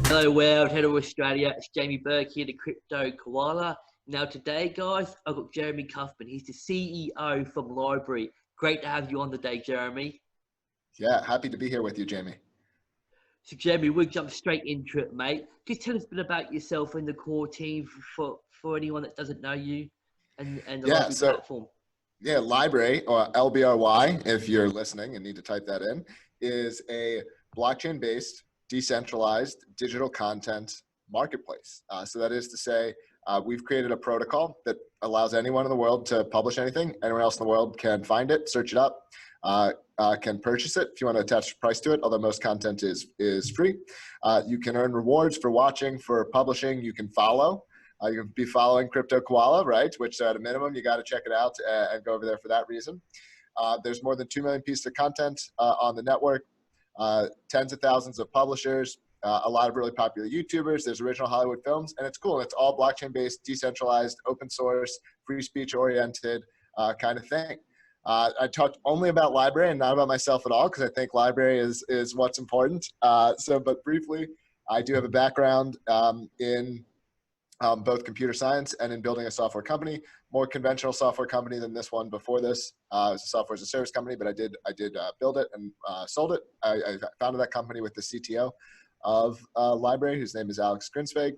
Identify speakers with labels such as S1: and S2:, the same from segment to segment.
S1: Hello world, hello Australia, it's Jamie Burke here, the Crypto Koala. Now today guys, I've got Jeremy Kauffman, he's the CEO from Lbry. Great to have you on today, Jeremy.
S2: Yeah, happy to be here with you, Jamie.
S1: So Jeremy, we'll jump straight into it, mate. Just tell us a bit about yourself and the core team for anyone that doesn't know you and the Lbry platform.
S2: Yeah, Lbry, or Lbry, if you're listening and need to type that in, is a blockchain-based, decentralized digital content marketplace. So that is to say, we've created a protocol that allows anyone in the world to publish anything. Anyone else in the world can find it, search it up, can purchase it if you want to attach a price to it, although most content is free. You can earn rewards for watching, for publishing. You can follow. You can be following Cryptokoala, right? Which at a minimum, you got to check it out and go over there for that reason. There's more than 2 million pieces of content on the network, tens of thousands of publishers, a lot of really popular YouTubers. There's original Hollywood films, and it's cool. It's all blockchain-based, decentralized, open source, free speech-oriented kind of thing. I talked only about Lbry and not about myself at all because I think Lbry is what's important. But briefly, I do have a background in both computer science and in building a software company, more conventional software company than this one before this. It was a software as a service company, but I did build it and sold it. I founded that company with the CTO of Lbry, whose name is Alex Grinsvig.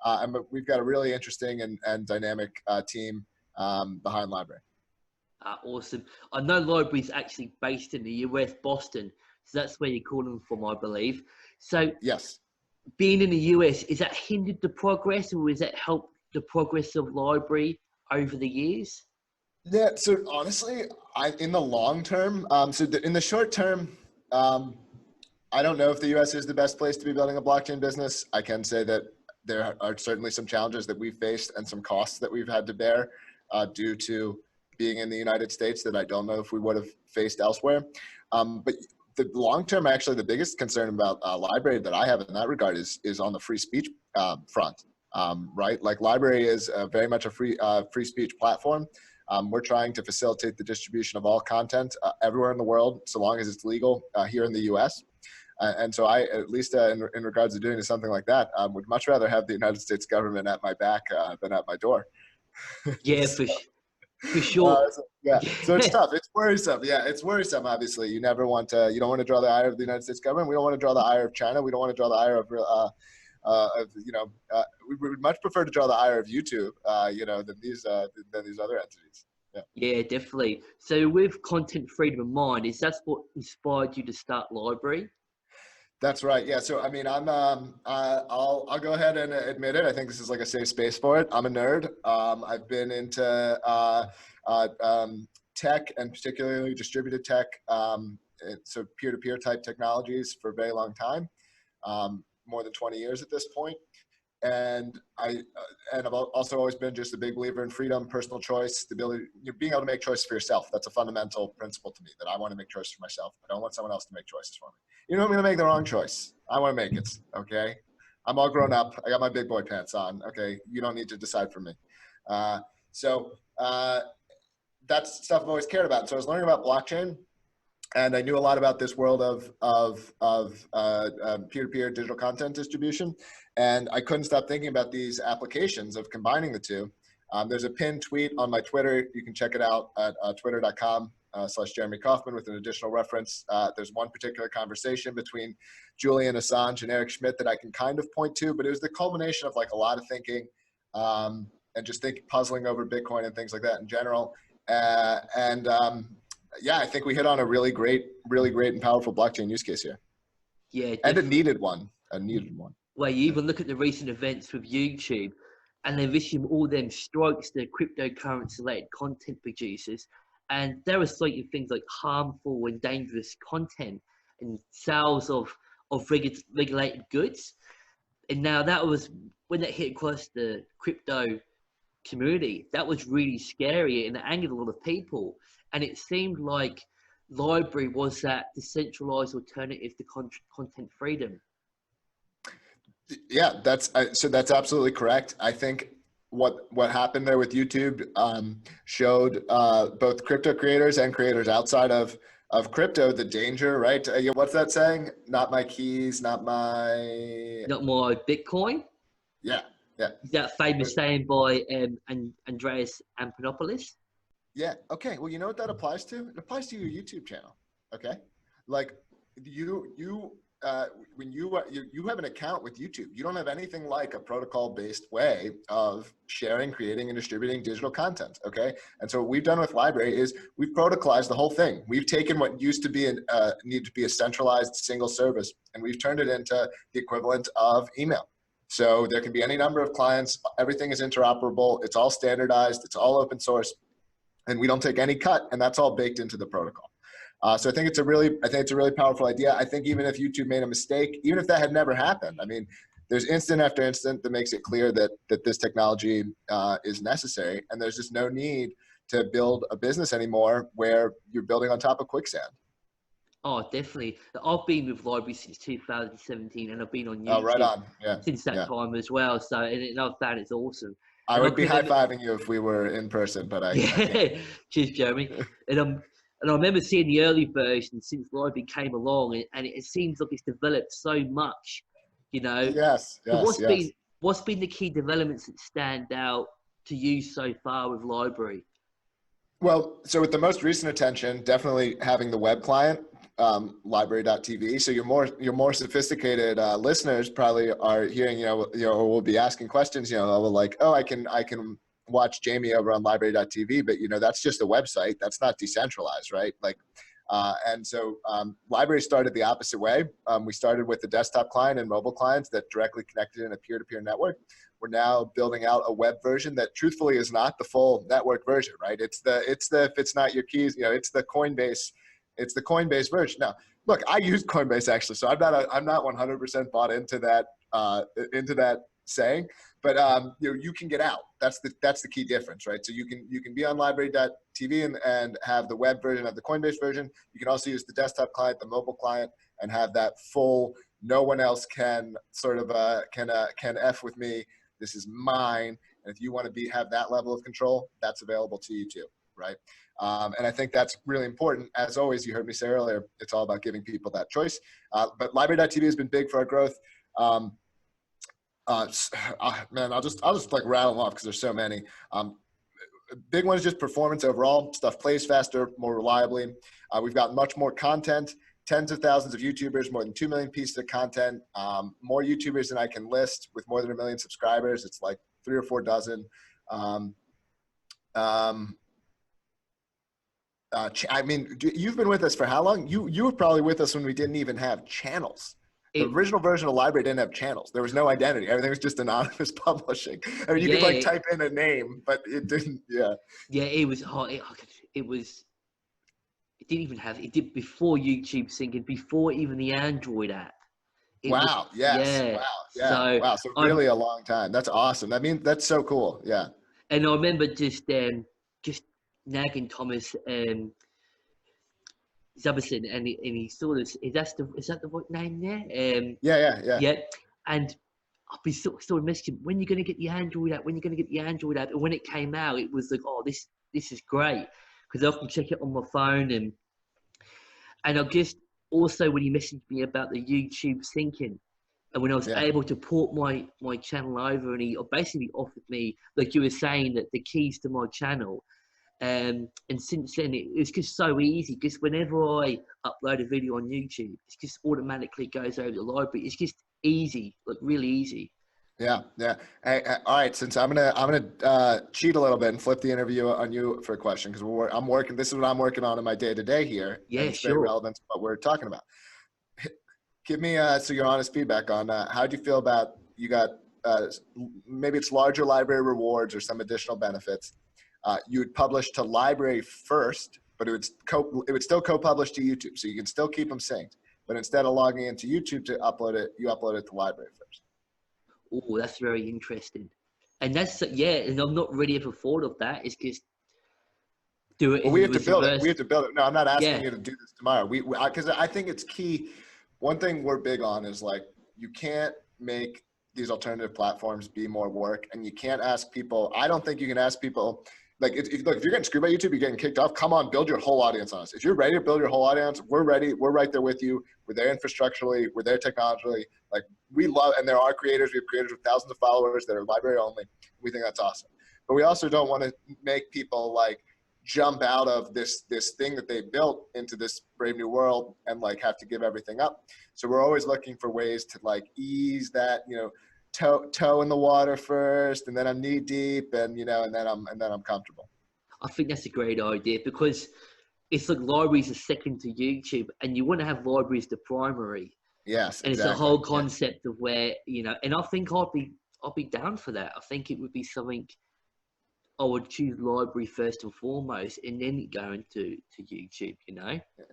S2: And we've got a really interesting and dynamic team behind Lbry.
S1: Awesome. I know Lbry is actually based in the US, Boston, so that's where you're calling from, I believe. So
S2: yes. Being
S1: in the US, is that hindered the progress, or has that helped the progress of Lbry over the years?
S2: Yeah, so honestly, in the long term, in the short term, I don't know if the US is the best place to be building a blockchain business. I can say that there are certainly some challenges that we've faced and some costs that we've had to bear due to being in the United States that I don't know if we would have faced elsewhere. But the long term, actually, the biggest concern about Lbry that I have in that regard is on the free speech front, right? Like Lbry is very much a free speech platform. We're trying to facilitate the distribution of all content everywhere in the world, so long as it's legal here in the US. And so I, at least in regards to doing something like that, would much rather have the United States government at my back than at my door.
S1: Yeah, for sure.
S2: So it's tough. It's worrisome. Yeah, it's worrisome. Obviously, you never want to. You don't want to draw the ire of the United States government. We don't want to draw the ire of China. We don't want to draw the ire of we would much prefer to draw the ire of YouTube, than these other entities.
S1: Yeah, definitely. So with content freedom in mind, is that what inspired you to start Lbry?
S2: That's right. Yeah. So I mean, I'll go ahead and admit it. I think this is like a safe space for it. I'm a nerd. I've been into tech and particularly distributed tech, so peer-to-peer type technologies for a very long time, more than 20 years at this point. And I've also always been just a big believer in freedom, personal choice, the ability, being able to make choices for yourself. That's a fundamental principle to me, that I want to make choices for myself. I don't want someone else to make choices for me. You don't want me to make the wrong choice. I want to make it, okay? I'm all grown up. I got my big boy pants on, okay? You don't need to decide for me. That's stuff I've always cared about. So I was learning about blockchain, and I knew a lot about this world of peer-to-peer digital content distribution. And I couldn't stop thinking about these applications of combining the two. There's a pinned tweet on my Twitter. You can check it out at twitter.com/Jeremy Kauffman with an additional reference. There's one particular conversation between Julian Assange and Eric Schmidt that I can kind of point to, but it was the culmination of like a lot of thinking and just puzzling over Bitcoin and things like that in general. Yeah, I think we hit on a really great and powerful blockchain use case here.
S1: Yeah,
S2: and a needed one.
S1: Well, you even look at the recent events with YouTube, and they've issued all them strikes to cryptocurrency-related content producers, and they were citing things like harmful and dangerous content and sales of regulated goods. And now that was when that hit across the crypto community. That was really scary, and it angered a lot of people. And it seemed like Lbry was that decentralized alternative to content freedom.
S2: Yeah, that's absolutely correct. I think what happened there with YouTube showed both crypto creators and creators outside of of crypto, the danger, right? What's that saying? Not my keys, not my.
S1: Not more Bitcoin.
S2: Yeah, yeah.
S1: Is that famous saying by Andreas Antonopoulos?
S2: Yeah. Okay. Well, you know what that applies to? It applies to your YouTube channel. Okay. Like when you have an account with YouTube, you don't have anything like a protocol-based way of sharing, creating, and distributing digital content. Okay. And so what we've done with Lbry is we've protocolized the whole thing. We've taken what used to be need to be a centralized single service, and we've turned it into the equivalent of email. So there can be any number of clients. Everything is interoperable. It's all standardized. It's all open source, and we don't take any cut, and that's all baked into the protocol. So I think it's a really powerful idea. I think even if YouTube made a mistake, even if that had never happened, I mean, there's instant after instant that makes it clear that this technology is necessary, and there's just no need to build a business anymore where you're building on top of quicksand.
S1: Oh, definitely. I've been with Lbry since 2017, and I've been on YouTube
S2: Oh, right on. Yeah.
S1: since that time as well. So, and I've found it's awesome.
S2: I would be high-fiving you if we were in person, but I can't.
S1: Cheers, Jeremy. And I remember seeing the early version since Lbry came along, and it seems like it's developed so much, you know.
S2: Yes,
S1: So
S2: yes,
S1: what's been the key developments that stand out to you so far with Lbry?
S2: Well, so with the most recent attention, definitely having the web client, Lbry.tv. So your more sophisticated listeners probably are hearing, or will be asking questions, like, oh, I can watch Jamie over on Lbry.tv, but that's just a website. That's not decentralized, right? Like, and so Lbry started the opposite way. We started with the desktop client and mobile clients that directly connected in a peer-to-peer network. We're now building out a web version that truthfully is not the full network version, right? It's the if it's not your keys, it's the Coinbase version. Now, look, I use Coinbase actually, so I'm not 100% bought into that saying, but you can get out. That's the key difference, right? So you can be on Lbry.tv and have the web version of the Coinbase version. You can also use the desktop client, the mobile client, and have that full. No one else can sort of can F with me. This is mine. And if you want to have that level of control, that's available to you too, right? And I think that's really important. As always, you heard me say earlier, it's all about giving people that choice. But Lbry.tv has been big for our growth. Man, I'll just like rattle them off because there's so many. Big one is just performance overall. Stuff plays faster, more reliably. We've got much more content, tens of thousands of YouTubers, more than 2 million pieces of content, more YouTubers than I can list with more than 1 million subscribers. It's like 3 or 4 dozen. I mean, you've been with us for how long? You were probably with us when we didn't even have channels. The original version of Lbry didn't have channels. There was no identity. Everything was just anonymous publishing. I mean, you could like type in a name, but it didn't. Yeah.
S1: Yeah, it was hard. It didn't even have. It did before YouTube syncing, before even the Android app.
S2: Wow. Yes.
S1: Yeah.
S2: Wow. Yeah. Wow. So really a long time. That's awesome. I mean, that's so cool. Yeah.
S1: And I remember just nagging Thomas Zubberson, and he sort of is that the right name there? Yeah. And I'll be sort of messaging, when you're going to get the Android app? When you're going to get the Android app? And when it came out, it was like, oh, this is great, because I can check it on my phone, and I just also when he messaged me about the YouTube syncing, and when I was able to port my channel over, and he basically offered me, like you were saying, that the keys to my channel. And since then it's just so easy, because whenever I upload a video on YouTube, it just automatically goes over the Lbry. It's just easy, like really easy.
S2: Yeah. Hey, all right, since I'm gonna cheat a little bit and flip the interview on you for a question, because I'm working. This is what I'm working on in my day-to-day here.
S1: Yeah,
S2: and it's very relevant to what we're talking about. Give me so your honest feedback on how do you feel about, you got maybe it's larger Lbry rewards or some additional benefits. You would publish to Lbry first, but it would still co-publish to YouTube, so you can still keep them synced. But instead of logging into YouTube to upload it, you upload it to Lbry first.
S1: Oh, that's very interesting. And that's and I've not really ever thought of that. It's just do it.
S2: Well, we have to build it. We have to build it. No, I'm not asking you to do this tomorrow. Because I think it's key. One thing we're big on is like, you can't make these alternative platforms be more work, and you can't ask people. I don't think you can ask people like, look, if you're getting screwed by YouTube, you're getting kicked off, come on, build your whole audience on us. If you're ready to build your whole audience, we're ready. We're right there with you. We're there infrastructurally. We're there technologically. Like, we love, and there are creators. We have creators with thousands of followers that are library only. We think that's awesome. But we also don't want to make people like jump out of this thing that they built into this brave new world and like have to give everything up. So we're always looking for ways to like ease that, you know, toe in the water first, and then I'm knee deep, and, you know, and then I'm comfortable.
S1: I think that's a great idea, because it's like libraries are second to YouTube, and you want to have libraries the primary.
S2: Yes,
S1: and
S2: exactly.
S1: It's a whole concept of where, you know, and I think I'll be down for that. I think it would be something I would choose library first and foremost, and then go into YouTube, you know.
S2: Yeah.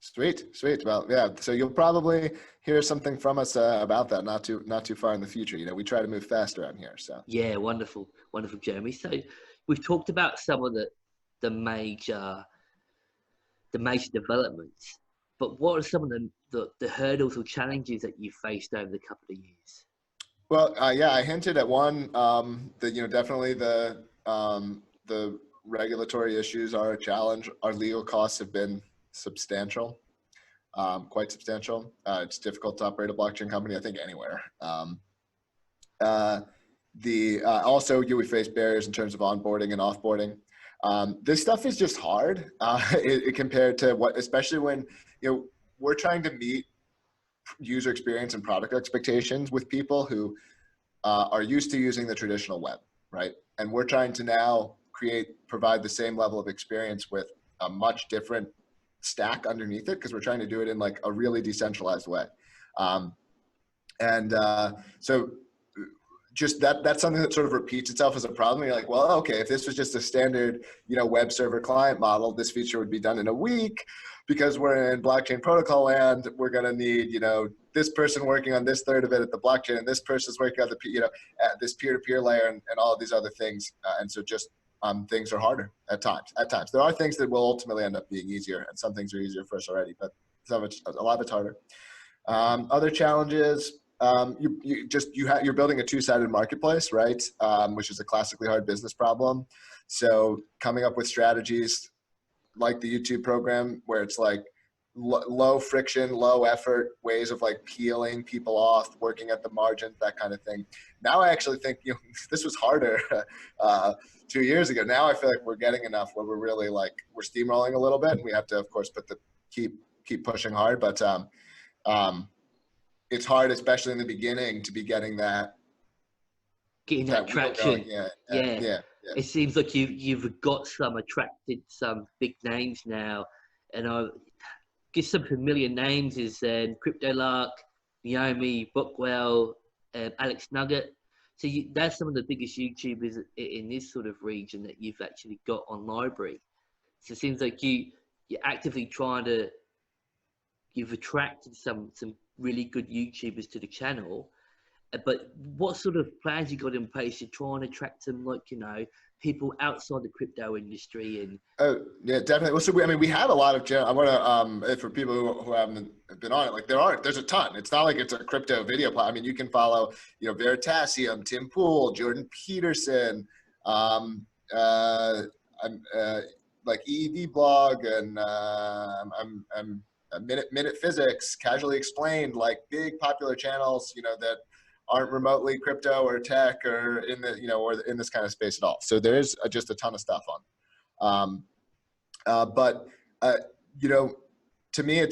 S2: Sweet. Well, yeah. So you'll probably hear something from us about that not too far in the future. You know, we try to move fast around here. So
S1: yeah, wonderful, Jeremy. So we've talked about some of the major developments, but what are some of the hurdles or challenges that you faced over the couple of years?
S2: Well, yeah, I hinted at one. That, you know, definitely the regulatory issues are a challenge. Our legal costs have been substantial, quite substantial. It's difficult to operate a blockchain company, I think, anywhere. Also, we face barriers in terms of onboarding and offboarding. This stuff is just hard compared to what, especially when, you know, we're trying to meet user experience and product expectations with people who are used to using the traditional web, right? And we're trying to now provide the same level of experience with a much different stack underneath it, because we're trying to do it in like a really decentralized way. So just that's something that sort of repeats itself as a problem. You're like, well, okay, if this was just a standard, you know, web server client model, this feature would be done in a week. Because we're in blockchain protocol land, we're going to need, you know, this person working on this third of it at the blockchain, and this person's working on the, you know, at this peer-to-peer layer, and all of these other things. And so just things are harder at times. There are things that will ultimately end up being easier, and some things are easier for us already, but a lot of it's harder. Other challenges, you're building a two-sided marketplace, right? Which is a classically hard business problem. So coming up with strategies like the YouTube program, where it's like low friction, low effort ways of like peeling people off, working at the margins, that kind of thing. Now I actually think, you know, this was harder 2 years ago. Now I feel like we're getting enough where we're really like, we're steamrolling a little bit, and we have to, of course, keep pushing hard. But it's hard, especially in the beginning, to be getting that
S1: traction.
S2: Yeah.
S1: It seems like you've attracted some big names now, and I guess some familiar names is Cryptolark, Naomi Bookwell, Alex Nugget. So that's some of the biggest YouTubers in this sort of region that you've actually got on Lbry. So it seems like you're actively you've attracted some really good YouTubers to the channel. But what sort of plans you got in place to try and attract some, like, you know, people outside the crypto industry? And
S2: oh yeah, definitely. Well, so we have a lot of. I want to for people who haven't been on it, like there's a ton. It's not like it's a crypto video. I mean, you can follow, you know, Veritasium, Tim Pool, Jordan Peterson, like EEV blog, and I'm Minute Physics, Casually Explained, like big popular channels, you know, that aren't remotely crypto or tech or in the, you know, or in this kind of space at all. So there is just a ton of stuff on. You know, to me,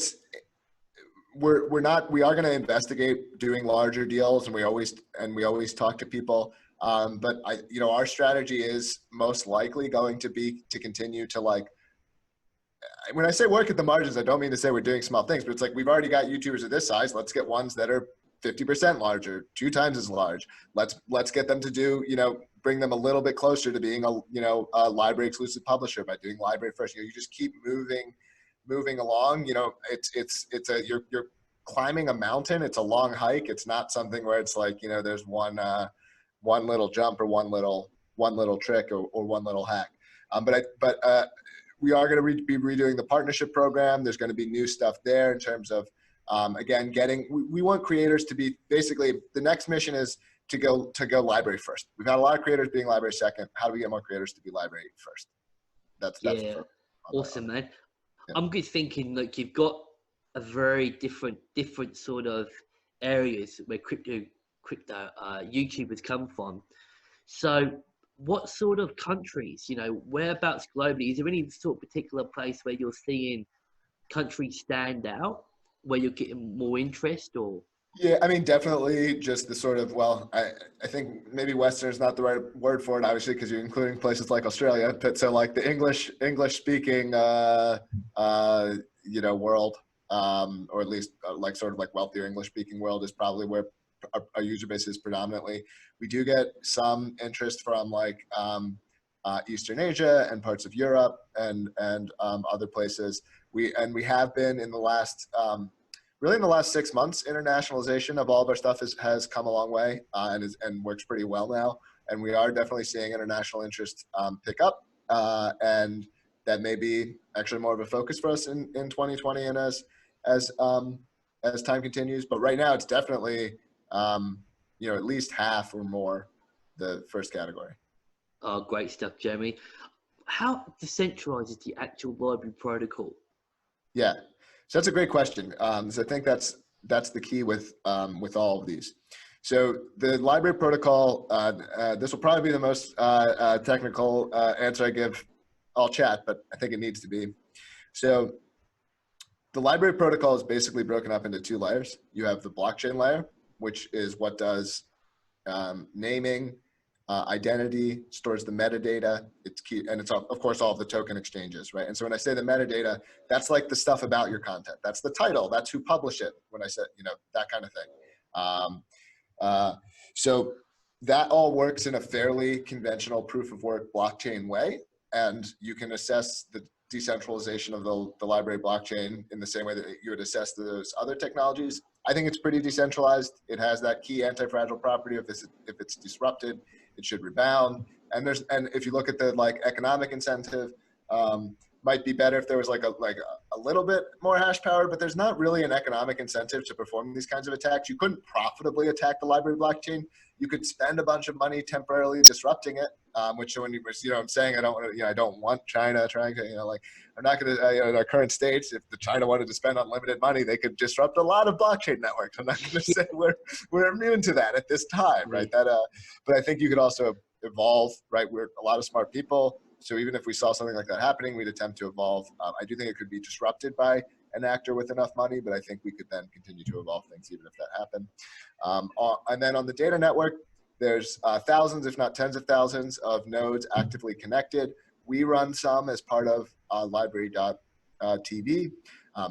S2: we are going to investigate doing larger deals, and we always talk to people. But you know, our strategy is most likely going to be to continue to, like, when I say work at the margins, I don't mean to say we're doing small things, but it's like, we've already got YouTubers of this size. Let's get ones that are 50% larger, 2 times as large. Let's get them to do, you know, bring them a little bit closer to being a library exclusive publisher by doing library first. You know, you just keep moving along. You know, you're climbing a mountain. It's a long hike. It's not something where it's like, you know, there's one little jump or one little trick or one little hack. We are going to be redoing the partnership program. There's going to be new stuff there in terms of, again, we want creators to be, basically, the next mission is to go Lbry first. We've had a lot of creators being Lbry second. How do we get more creators to be Lbry first? That's
S1: Yeah, awesome, man.
S2: Yeah.
S1: I'm just thinking, like, you've got a very different sort of areas where crypto YouTubers come from. So what sort of countries, whereabouts globally, is there any sort of particular place where you're seeing countries stand out, where you're getting more interest? Or
S2: Yeah, I mean, definitely just the sort of, well, I think maybe Western is not the right word for it, obviously, because you're including places like Australia. But so like the English speaking, world, or at least like sort of like wealthier English speaking world is probably where our user base is predominantly. We do get some interest from like Eastern Asia and parts of Europe and other places. We have been in the last, really in the last 6 months, internationalization of all of our stuff has come a long way and works pretty well now. And we are definitely seeing international interest pick up. And that may be actually more of a focus for us in 2020 and as time continues. But right now it's definitely, at least half or more the first category.
S1: oh, great stuff, Jeremy. How decentralized is the actual Lbry protocol?
S2: Yeah, so that's a great question. So I think that's the key with all of these. So the Lbry protocol, this will probably be the most technical answer I give all chat, but I think it needs to be. So the Lbry protocol is basically broken up into 2 layers. You have the blockchain layer, which is what does naming, identity, stores the metadata. It's key, and it's of course all of the token exchanges, right? And so when I say the metadata, that's like the stuff about your content. That's the title. That's who published it. When I said, that kind of thing. So that all works in a fairly conventional proof of work blockchain way, and you can assess the decentralization of the Lbry blockchain in the same way that you would assess those other technologies. I think it's pretty decentralized. It has that key anti-fragile property. If it's disrupted, it should rebound. And if you look at the like economic incentive, might be better if there was like a little bit more hash power, but there's not really an economic incentive to perform these kinds of attacks. You couldn't profitably attack the Lbry blockchain. You could spend a bunch of money temporarily disrupting it, which when I'm saying I don't want China trying to, I'm not going to, in our current states, if the China wanted to spend unlimited money, they could disrupt a lot of blockchain networks. I'm not going to say we're immune to that at this time, right? But I think you could also evolve, right? We're a lot of smart people. So even if we saw something like that happening, we'd attempt to evolve. I do think it could be disrupted by an actor with enough money, but I think we could then continue to evolve things even if that happened. And then on the data network, there's thousands, if not tens of thousands of nodes actively connected. We run some as part of Lbry.tv.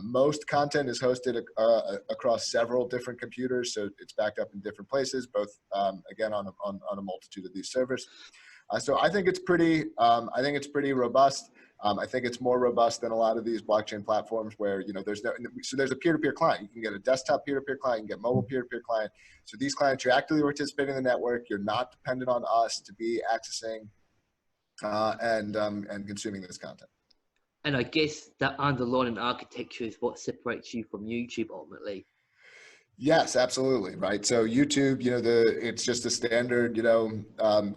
S2: Most content is hosted across several different computers, so it's backed up in different places, both, again, on a multitude of these servers. So I think it's pretty robust. I think it's more robust than a lot of these blockchain platforms where, there's a peer-to-peer client. You can get a desktop peer-to-peer client, you can get mobile peer-to-peer client. So these clients, you're actively participating in the network. You're not dependent on us to be accessing and consuming this content.
S1: And I guess that underlying architecture is what separates you from YouTube ultimately.
S2: Yes, absolutely. Right. So YouTube, it's just a standard,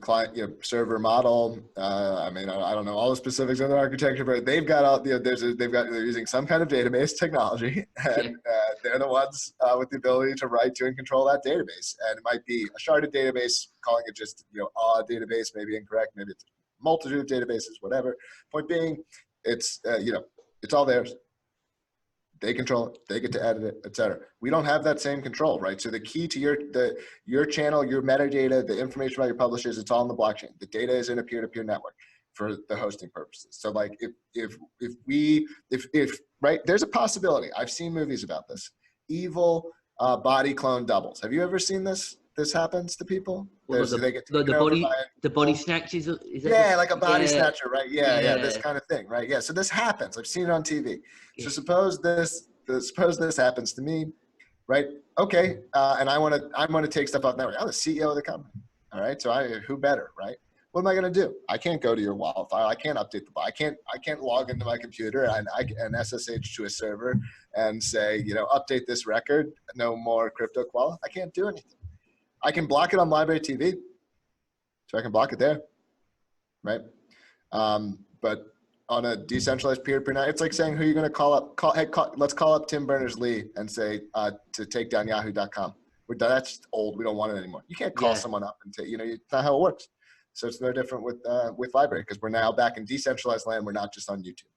S2: client, server model. I mean, I don't know all the specifics of the architecture, but they've got all, they're using some kind of database technology, and they're the ones with the ability to write to and control that database. And it might be a sharded database, calling it just, a database, maybe incorrect, maybe it's a multitude of databases, whatever. Point being, it's, it's all theirs. They control it, they get to edit it, etc. We don't have that same control, right? So the key to your channel, your metadata, the information about your publishers, it's all in the blockchain. The data is in a peer-to-peer network for the hosting purposes. So like if right, there's a possibility. I've seen movies about this. Evil body clone doubles. Have you ever seen this? This happens to people.
S1: Well, the body snatches. Is that
S2: like a body snatcher, right? Yeah, this kind of thing, right? Yeah, so this happens. I've seen it on TV. So suppose this happens to me, right? Okay, and I want to take stuff off network. I'm the CEO of the company, all right? So who better, right? What am I going to do? I can't go to your WAL file. I can't update the file. I can't log into my computer and SSH to a server and say, update this record. No more Cryptokoala. I can't do anything. I can block it on Lbry TV, so I can block it there, right? But on a decentralized peer-to-peer network, it's like saying who you're going to call up. Let's call up Tim Berners-Lee and say to take down Yahoo.com. That's just old. We don't want it anymore. You can't call someone up and say, it's not how it works. So it's no different with Lbry, because we're now back in decentralized land. We're not just on YouTube.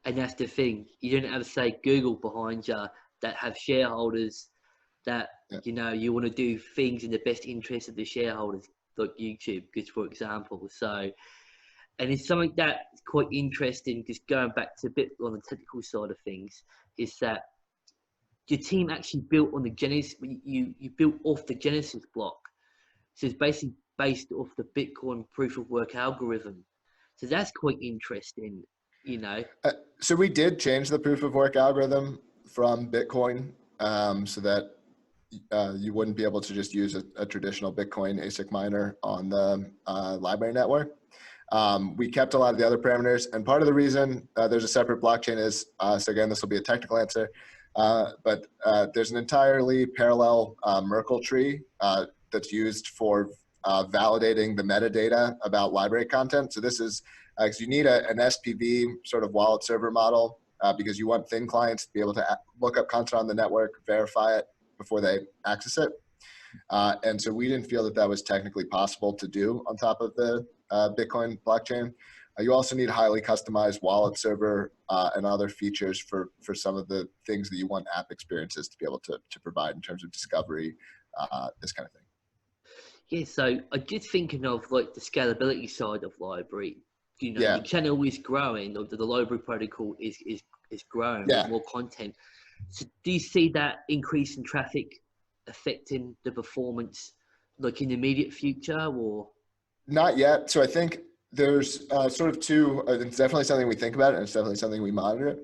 S1: And that's the thing. You don't have to say Google behind you that have shareholders that, you want to do things in the best interest of the shareholders, like YouTube, just for example. So, and it's something that's quite interesting, just going back to a bit on the technical side of things, is that your team actually built on the Genesis, you built off the Genesis block. So it's basically based off the Bitcoin proof of work algorithm. So that's quite interesting,
S2: So we did change the proof of work algorithm from Bitcoin so that you wouldn't be able to just use a traditional Bitcoin ASIC miner on the Lbry network. We kept a lot of the other parameters, and part of the reason there's a separate blockchain is, so again, this will be a technical answer, but there's an entirely parallel Merkle tree that's used for validating the metadata about Lbry content. So this is, you need an SPV sort of wallet server model because you want thin clients to be able to look up content on the network, verify it before they access it. And so we didn't feel that was technically possible to do on top of the Bitcoin blockchain. You also need highly customized wallet server and other features for some of the things that you want app experiences to be able to provide in terms of discovery, this kind of thing.
S1: Yeah, so I'm just thinking of like the scalability side of Lbry. The channel is growing, or the Lbry protocol is growing with more content. So do you see that increase in traffic affecting the performance like in the immediate future, or?
S2: Not yet. So I think there's sort of two, it's definitely something we think about, and it's definitely something we monitor.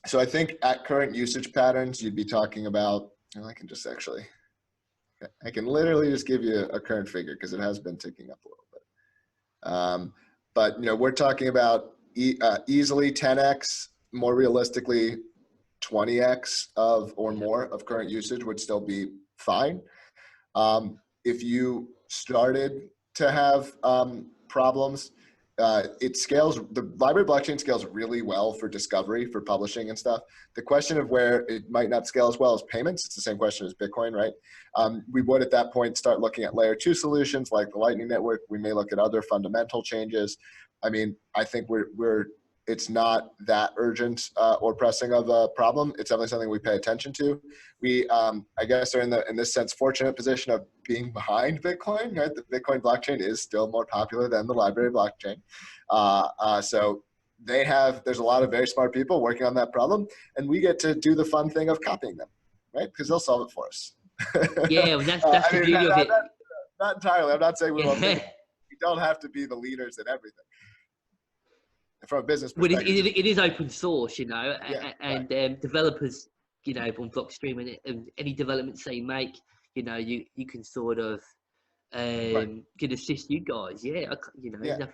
S2: So I think at current usage patterns, you'd be talking about, I can literally just give you a current figure because it has been ticking up a little bit. But we're talking about easily 10x, more realistically 20x or more of current usage would still be fine. If you started to have problems, it scales, the Lbry blockchain scales really well for discovery, for publishing and stuff. The question of where it might not scale as well as payments, it's the same question as Bitcoin, right? We would at that point start looking at layer 2 solutions like the Lightning Network. We may look at other fundamental changes. I mean, I think it's not that urgent or pressing of a problem. It's definitely something we pay attention to. We, I guess, are in this sense fortunate position of being behind Bitcoin. Right, the Bitcoin blockchain is still more popular than the Lbry blockchain. So there's a lot of very smart people working on that problem, and we get to do the fun thing of copying them, right? Because they'll solve it for us.
S1: Yeah, well, that's the beauty of it.
S2: Not entirely. I'm not saying we won't. We don't have to be the leaders in everything. From a business perspective,
S1: it is open source, and
S2: right.
S1: Developers, on Blockstream and any developments they make, you can sort of can assist you guys.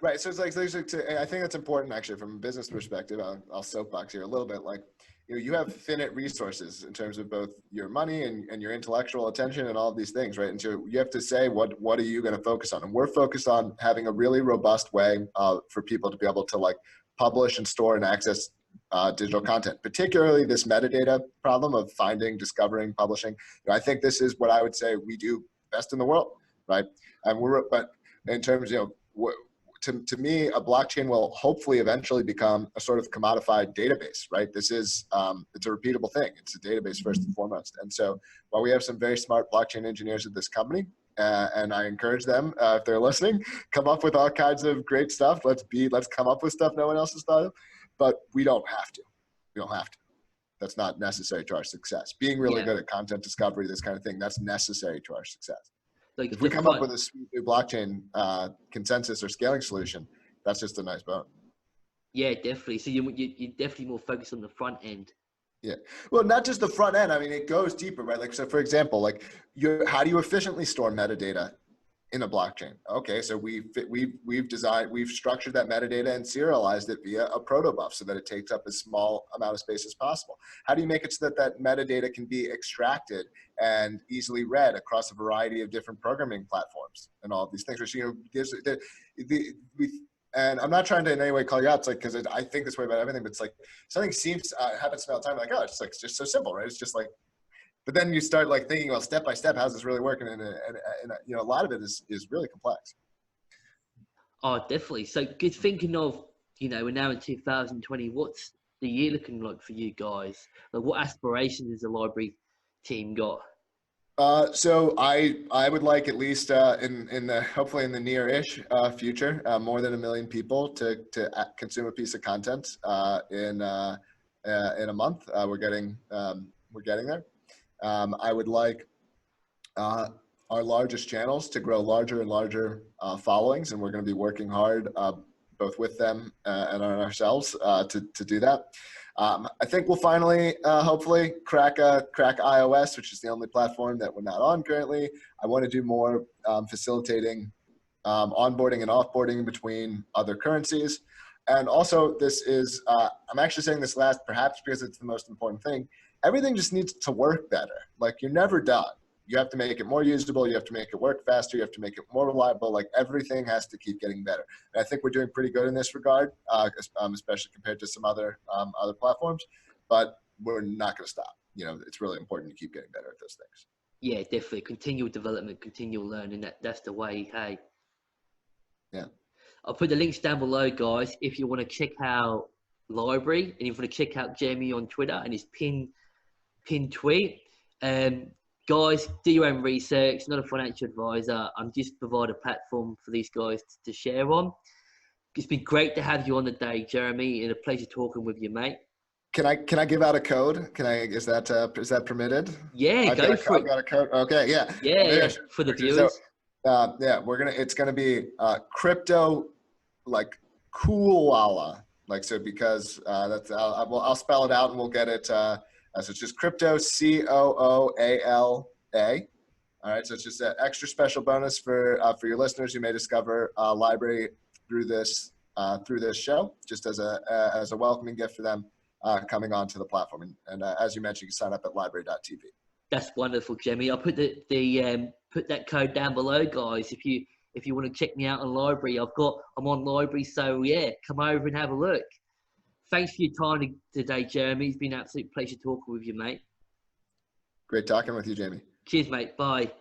S2: Right. So it's like I think that's important actually from a business perspective. I'll soapbox here a little bit. Like, you have finite resources in terms of both your money and your intellectual attention and all of these things, right? And so you have to say what are you going to focus on? And we're focused on having a really robust way for people to be able to like publish and store and access digital content, particularly this metadata problem of finding, discovering, publishing. I think this is what I would say we do best in the world, right? And but in terms of, to me, a blockchain will hopefully eventually become a sort of commodified database, right? This is, it's a repeatable thing. It's a database first and foremost. And so while we have some very smart blockchain engineers at this company, and I encourage them, if they're listening, come up with all kinds of great stuff. Let's come up with stuff no one else has thought of, but we don't have to. We don't have to. That's not necessary to our success. Being really good at content discovery, this kind of thing, that's necessary to our success. Like if we come up with a sweet new blockchain consensus or scaling solution, that's just a nice bone.
S1: Yeah, definitely. So you're definitely more focused on the front end.
S2: Yeah. Well, not just the front end. I mean, it goes deeper, right? Like, so for example, like how do you efficiently store metadata in a blockchain. Okay, so we've structured that metadata and serialized it via a protobuf so that it takes up as small amount of space as possible. How do you make it so that that metadata can be extracted and easily read across a variety of different programming platforms and all of these things, which, you know, gives and I'm not trying to in any way call you out. It's like, because I think this way about everything, but it's like something seems happens to me all the time. Like, oh, it's like it's just so simple, right? It's just like, but then you start like thinking, well, step by step, how's this really working? And you know, a lot of it is really complex.
S1: Oh, definitely. So good thinking of, you know, we're now in 2020. What's the year looking like for you guys? Like, what aspirations has the Lbry team got?
S2: So I would like at least in the hopefully in the near-ish future, more than 1 million people to consume a piece of content in a month. We're getting there. I would like our largest channels to grow larger and larger followings, and we're going to be working hard both with them and on ourselves to do that. I think we'll finally, hopefully, crack iOS, which is the only platform that we're not on currently. I want to do more facilitating onboarding and offboarding between other currencies. And also, this is, I'm actually saying this last, perhaps because it's the most important thing. Everything just needs to work better. Like, you're never done. You have to make it more usable. You have to make it work faster. You have to make it more reliable. Like, everything has to keep getting better. And I think we're doing pretty good in this regard, especially compared to some other platforms. But we're not going to stop. You know, it's really important to keep getting better at those things.
S1: Yeah, definitely. Continual development, continual learning. That's the way. Hey.
S2: Yeah.
S1: I'll put the links down below, guys, if you want to check out Lbry and if you want to check out Jeremy on Twitter and his pin tweet. Guys, do your own research. Not a financial advisor. I'm just providing a platform for these guys to share on. It's been great to have you on the day, Jeremy, and a pleasure talking with you, mate.
S2: Can I give out a code? Is that permitted?
S1: Yeah, go for it.
S2: I've got a code. Okay, yeah.
S1: Yeah, for the viewers.
S2: So, yeah, it's gonna be crypto, like Koala, like, so, because that's I'll spell it out and we'll get it. So it's just crypto, COOALA. All right, so it's just an extra special bonus for your listeners who may discover Lbry through this show, just as a welcoming gift for them coming onto the platform. And as you mentioned, you can sign up at Lbry.tv.
S1: That's wonderful, Jimmy. I'll put put that code down below, guys. If you want to check me out on Lbry, I'm on Lbry, so yeah, come over and have a look. Thanks for your time today, Jeremy. It's been an absolute pleasure talking with you, mate.
S2: Great talking with you, Jamie.
S1: Cheers, mate. Bye.